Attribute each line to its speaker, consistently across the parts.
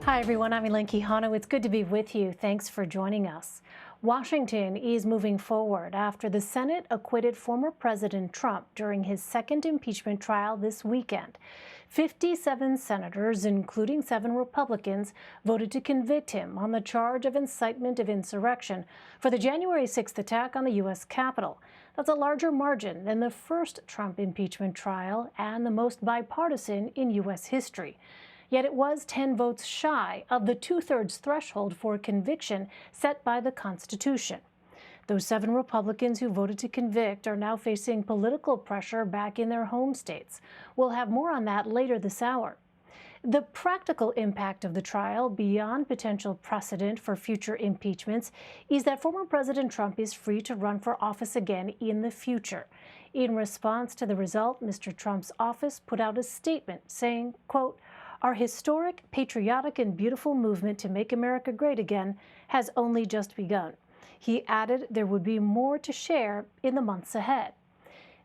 Speaker 1: Hi, everyone. I'm Elaine Quijano. It's good to be with you. Thanks for joining us. Washington is moving forward after the Senate acquitted former President Trump during his second impeachment trial this weekend. 57 senators, including 7 Republicans, voted to convict him on the charge of incitement of insurrection for the January 6th attack on the U.S. Capitol. That's a larger margin than the first Trump impeachment trial and the most bipartisan in U.S. history. Yet it was 10 votes shy of the two-thirds threshold for conviction set by the Constitution. Those 7 Republicans who voted to convict are now facing political pressure back in their home states. We'll have more on that later this hour. The practical impact of the trial, beyond potential precedent for future impeachments, is that former President Trump is free to run for office again in the future. In response to the result, Mr. Trump's office put out a statement saying, quote, "Our historic, patriotic, and beautiful movement to make America great again has only just begun." He added there would be more to share in the months ahead.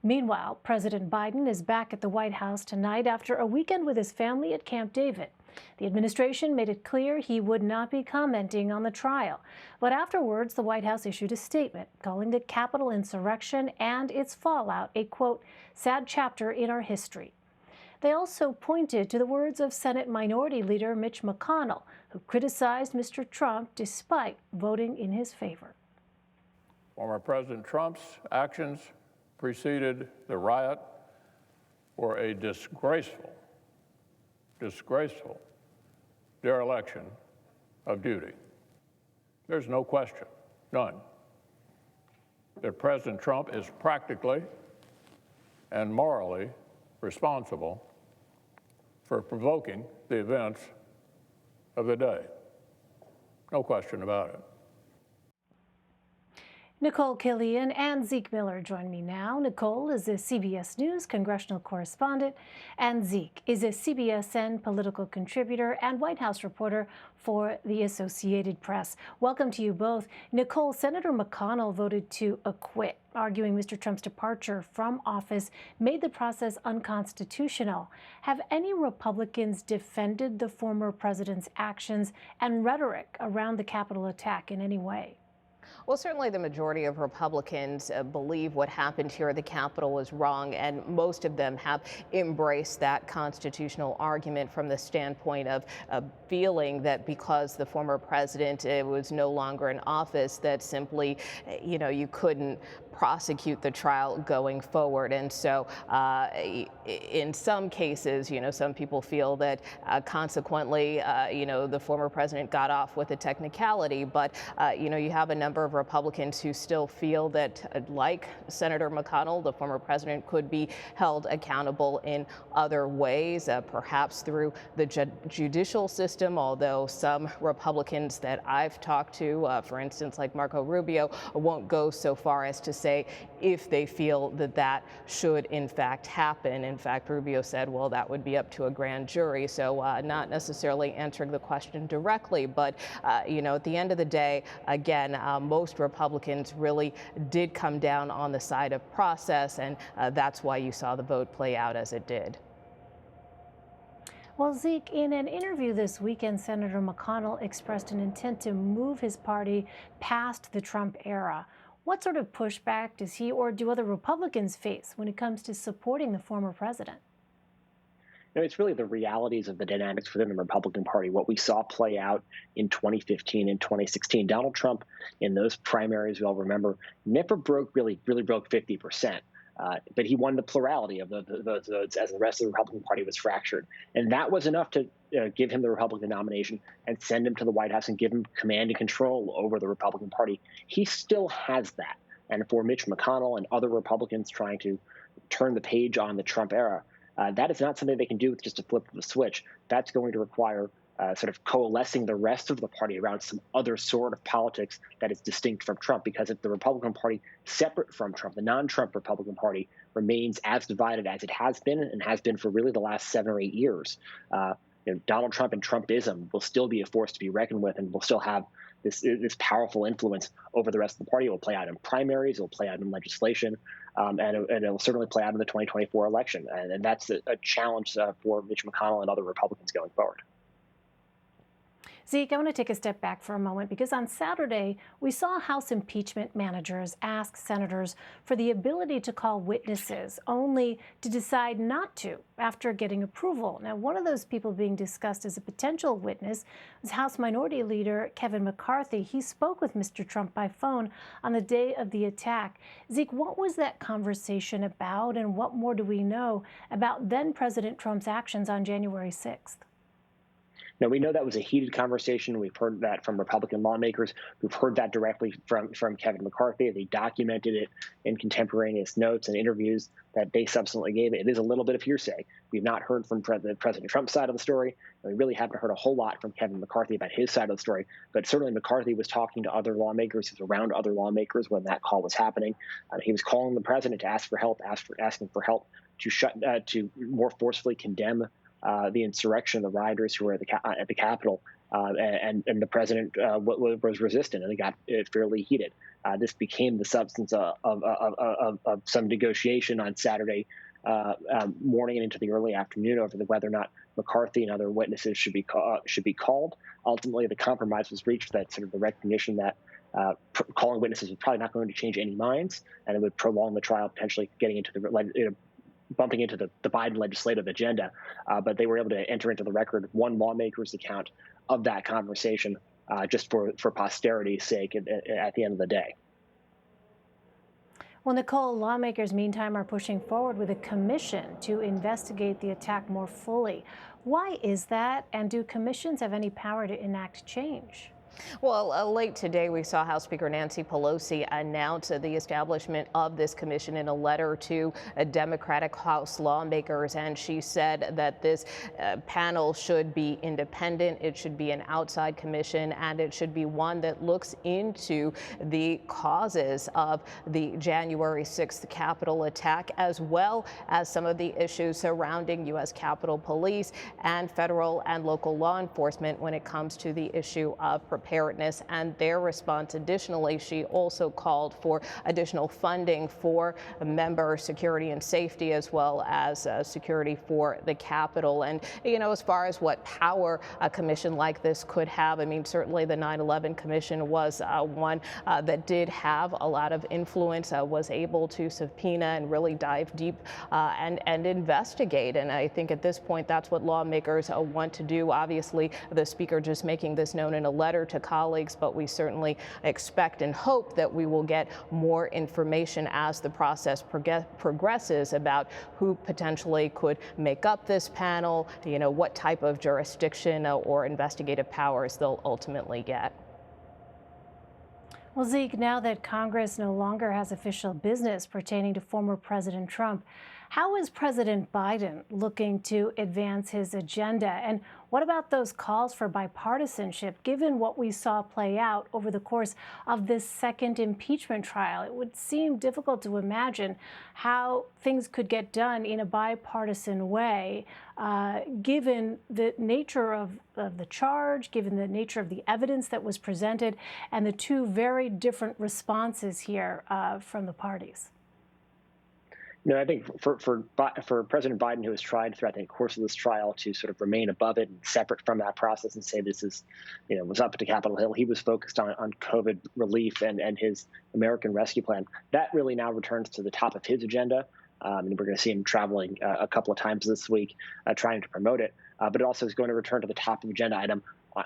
Speaker 1: Meanwhile, President Biden is back at the White House tonight after a weekend with his family at Camp David. The administration made it clear he would not be commenting on the trial. But afterwards, the White House issued a statement calling the Capitol insurrection and its fallout a, quote, "sad chapter in our history." They also pointed to the words of Senate Minority Leader Mitch McConnell, who criticized Mr. Trump despite voting in his favor.
Speaker 2: Former President Trump's actions preceded the riot were a disgraceful dereliction of duty. There's no question, none, that President Trump is practically and morally responsible for provoking the events of the day. No question about it.
Speaker 1: Nikole, Killion, and Zeke Miller join me now. Nikole is a CBS News congressional correspondent, and Zeke is a CBSN political contributor and White House reporter for the Associated Press. Welcome to you both. Nikole, Senator McConnell voted to acquit, arguing Mr. Trump's departure from office made the process unconstitutional. Have any Republicans defended the former president's actions and rhetoric around the Capitol attack in any way?
Speaker 3: Well, certainly the majority of Republicans believe what happened here at the Capitol was wrong, and most of them have embraced that constitutional argument from the standpoint of feeling that because the former president was no longer in office, that simply, you couldn't prosecute the trial going forward. And so in some cases, some people feel that consequently, the former president got off with a technicality, but, you have a number of Republicans who still feel that, like Senator McConnell, the former president could be held accountable in other ways, perhaps through the judicial system, although some Republicans that I've talked to, for instance, like Marco Rubio, won't go so far as to say if they feel that that should in fact happen. In fact, Rubio said, well, that would be up to a grand jury. So not necessarily answering the question directly, but at the end of the day, again, most Republicans really did come down on the side of process, and that's why you saw the vote play out as it did.
Speaker 1: Well, Zeke, in an interview this weekend, Senator McConnell expressed an intent to move his party past the Trump era. What sort of pushback does he or do other Republicans face when it comes to supporting the former president?
Speaker 4: It's really the realities of the dynamics within the Republican Party, what we saw play out in 2015 and 2016. Donald Trump, in those primaries, we all remember, never really broke 50%. But he won the plurality of those votes as the rest of the Republican Party was fractured. And that was enough to give him the Republican nomination and send him to the White House and give him command and control over the Republican Party. He still has that. And for Mitch McConnell and other Republicans trying to turn the page on the Trump era, that is not something they can do with just a flip of a switch. That's going to require sort of coalescing the rest of the party around some other sort of politics that is distinct from Trump. Because if the Republican Party, separate from Trump, the non-Trump Republican Party, remains as divided as it has been and has been for really the last 7 or 8 years, Donald Trump and Trumpism will still be a force to be reckoned with, and will still have this powerful influence over the rest of the party. It will play out in primaries, it will play out in legislation, and it will certainly play out in the 2024 election. And that's a challenge for Mitch McConnell and other Republicans going forward.
Speaker 1: Zeke, I want to take a step back for a moment because on Saturday, we saw House impeachment managers ask senators for the ability to call witnesses, only to decide not to after getting approval. Now, one of those people being discussed as a potential witness was House Minority Leader Kevin McCarthy. He spoke with Mr. Trump by phone on the day of the attack. Zeke, what was that conversation about, and what more do we know about then President Trump's actions on January 6th?
Speaker 4: Now, we know that was a heated conversation. We've heard that from Republican lawmakers. We've heard that directly from Kevin McCarthy. They documented it in contemporaneous notes and interviews that they subsequently gave. It is a little bit of hearsay. We've not heard from President Trump's side of the story. And we really haven't heard a whole lot from Kevin McCarthy about his side of the story. But certainly McCarthy was talking to other lawmakers. He was around other lawmakers when that call was happening. He was calling the president to ask for help, asking for help to more forcefully condemn the insurrection, the rioters who were at the Capitol, and the president was resistant, and it got fairly heated. This became the substance of some negotiation on Saturday morning and into the early afternoon over whether or not McCarthy and other witnesses should be called. Ultimately, the compromise was reached that sort of the recognition that calling witnesses was probably not going to change any minds, and it would prolong the trial, potentially getting into bumping into the Biden legislative agenda, but they were able to enter into the record one lawmaker's account of that conversation just for posterity's sake at the end of the day.
Speaker 1: Well, Nikole, lawmakers, meantime, are pushing forward with a commission to investigate the attack more fully. Why is that, and do commissions have any power to enact change?
Speaker 3: Well, late today, we saw House Speaker Nancy Pelosi announce the establishment of this commission in a letter to Democratic House lawmakers. And she said that this panel should be independent. It should be an outside commission, and it should be one that looks into the causes of the January 6th Capitol attack, as well as some of the issues surrounding U.S. Capitol Police and federal and local law enforcement when it comes to the issue of preparedness and their response. Additionally, she also called for additional funding for member security and safety, as well as security for the Capitol. And, as far as what power a commission like this could have, I mean, certainly the 9/11 Commission was one that did have a lot of influence, was able to subpoena and really dive deep and investigate. And I think at this point, that's what lawmakers want to do. Obviously, the speaker just making this known in a letter to colleagues, but we certainly expect and hope that we will get more information as the process progresses about who potentially could make up this panel, what type of jurisdiction or investigative powers they'll ultimately get.
Speaker 1: Well, Zeke, now that Congress no longer has official business pertaining to former President Trump, how is President Biden looking to advance his agenda? And what about those calls for bipartisanship, given what we saw play out over the course of this second impeachment trial? It would seem difficult to imagine how things could get done in a bipartisan way, given the nature of the charge, given the nature of the evidence that was presented, and the two very different responses here from the parties.
Speaker 4: No, I think for President Biden, who has tried throughout the course of this trial to sort of remain above it and separate from that process and say this is, was up to Capitol Hill, he was focused on COVID relief and his American Rescue Plan. That really now returns to the top of his agenda. And we're going to see him traveling a couple of times this week trying to promote it. But it also is going to return to the top of the agenda item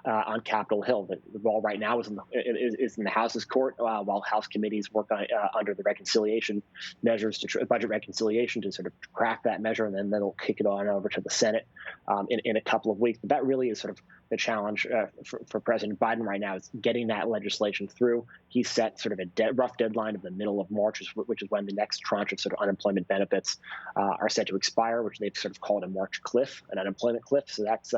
Speaker 4: on Capitol Hill. The ball right now is in the House's court, while House committees work on under the reconciliation measures, budget reconciliation, to sort of craft that measure, and then they'll kick it on over to the Senate in a couple of weeks. But that really is sort of the challenge for President Biden right now, is getting that legislation through. He's set sort of a rough deadline of the middle of March, which is when the next tranche of sort of unemployment benefits are set to expire, which they've sort of called a March cliff, an unemployment cliff. So that's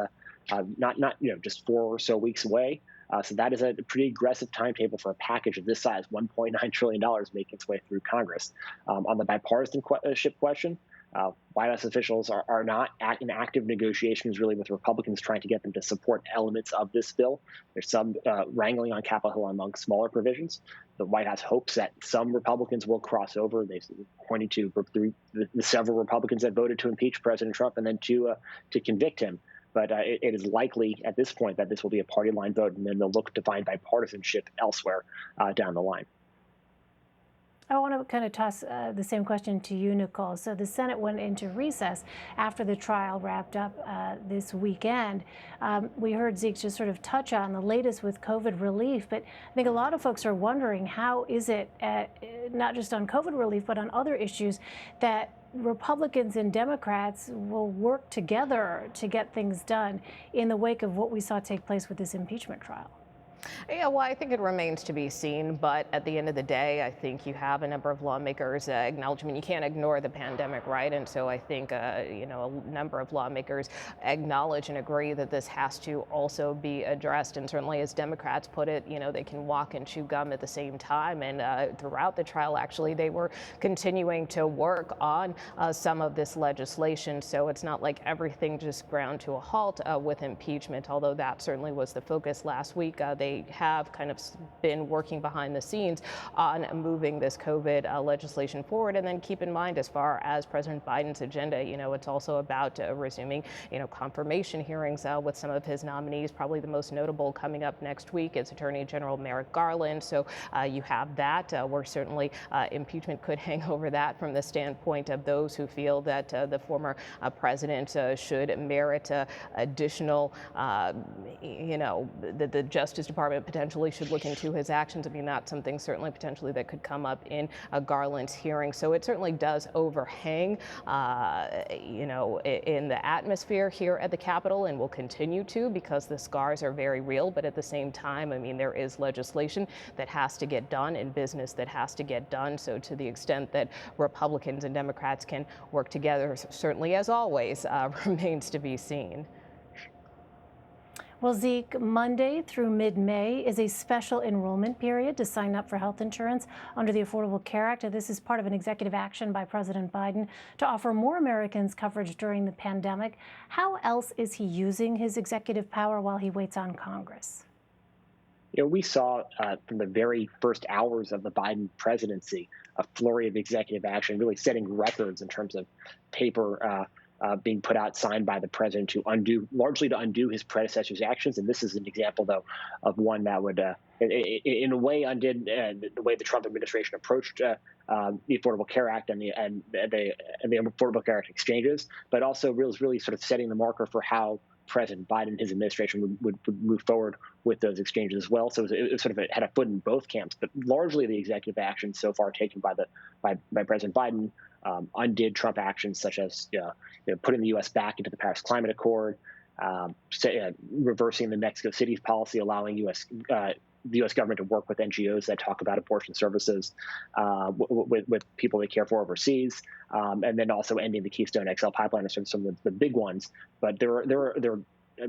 Speaker 4: not just 4 or so weeks away. So that is a pretty aggressive timetable for a package of this size, $1.9 trillion, making its way through Congress. On the bipartisanship question, White House officials are not in active negotiations really with Republicans, trying to get them to support elements of this bill. There's some wrangling on Capitol Hill among smaller provisions. The White House hopes that some Republicans will cross over. They've pointed to the several Republicans that voted to impeach President Trump and then to convict him. But it is likely at this point that this will be a party line vote, and then they'll look to find bipartisanship elsewhere down the line.
Speaker 1: I want to kind of toss the same question to you, Nikole. So the Senate went into recess after the trial wrapped up this weekend. We heard Zeke just sort of touch on the latest with COVID relief, but I think a lot of folks are wondering, how is it, not just on COVID relief, but on other issues, that Republicans and Democrats will work together to get things done in the wake of what we saw take place with this impeachment trial?
Speaker 3: Yeah, well, I think it remains to be seen. But at the end of the day, I think you have a number of lawmakers acknowledging you can't ignore the pandemic, right? And so I think, a number of lawmakers acknowledge and agree that this has to also be addressed. And certainly, as Democrats put it, they can walk and chew gum at the same time. And throughout the trial, actually, they were continuing to work on some of this legislation. So it's not like everything just ground to a halt with impeachment, although that certainly was the focus last week. They have kind of been working behind the scenes on moving this COVID legislation forward. And then keep in mind, as far as President Biden's agenda, it's also about resuming, confirmation hearings with some of his nominees. Probably the most notable coming up next week is Attorney General Merrick Garland. So you have that. Where certainly impeachment could hang over that from the standpoint of those who feel that the former president should merit additional, the Justice Department potentially should look into his actions. I mean, that's something certainly potentially that could come up in Garland's hearing. So it certainly does overhang, in the atmosphere here at the Capitol, and will continue to, because the scars are very real. But at the same time, I mean, there is legislation that has to get done and business that has to get done. So to the extent that Republicans and Democrats can work together, certainly, as always, remains to be seen.
Speaker 1: Well, Zeke, Monday through mid-May is a special enrollment period to sign up for health insurance under the Affordable Care Act. This is part of an executive action by President Biden to offer more Americans coverage during the pandemic. How else is he using his executive power while he waits on Congress?
Speaker 4: We saw from the very first hours of the Biden presidency a flurry of executive action, really setting records in terms of paper being put out, signed by the president largely to undo his predecessor's actions. And this is an example, though, of one that would, in a way, undid the way the Trump administration approached the Affordable Care Act and the Affordable Care Act exchanges, but also really sort of setting the marker for how President Biden and his administration would move forward with those exchanges as well. So it sort of had a foot in both camps. But largely, the executive action so far taken by President Biden undid Trump actions such as putting the U.S. back into the Paris Climate Accord, reversing the Mexico City's policy, allowing the U.S. government to work with NGOs that talk about abortion services with people they care for overseas, and then also ending the Keystone XL pipeline are some of the big ones. But there are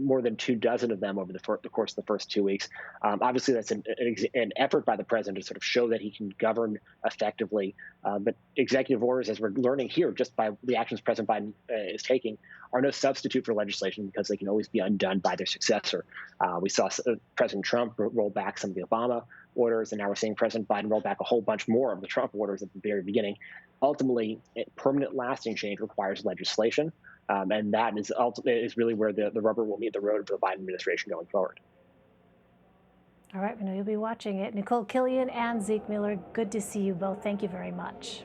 Speaker 4: more than 24 of them over the course of the first 2 weeks. Obviously, that's an effort by the president to sort of show that he can govern effectively. But executive orders, as we're learning here, just by the actions President Biden is taking, are no substitute for legislation because they can always be undone by their successor. We saw President Trump roll back some of the Obama orders, and now we're seeing President Biden roll back a whole bunch more of the Trump orders at the very beginning. Ultimately, permanent lasting change requires legislation. And that is really where the rubber will meet the road for the Biden administration going forward.
Speaker 1: All right, we know you'll be watching it. Nikole, Killion, and Zeke Miller, good to see you both. Thank you very much.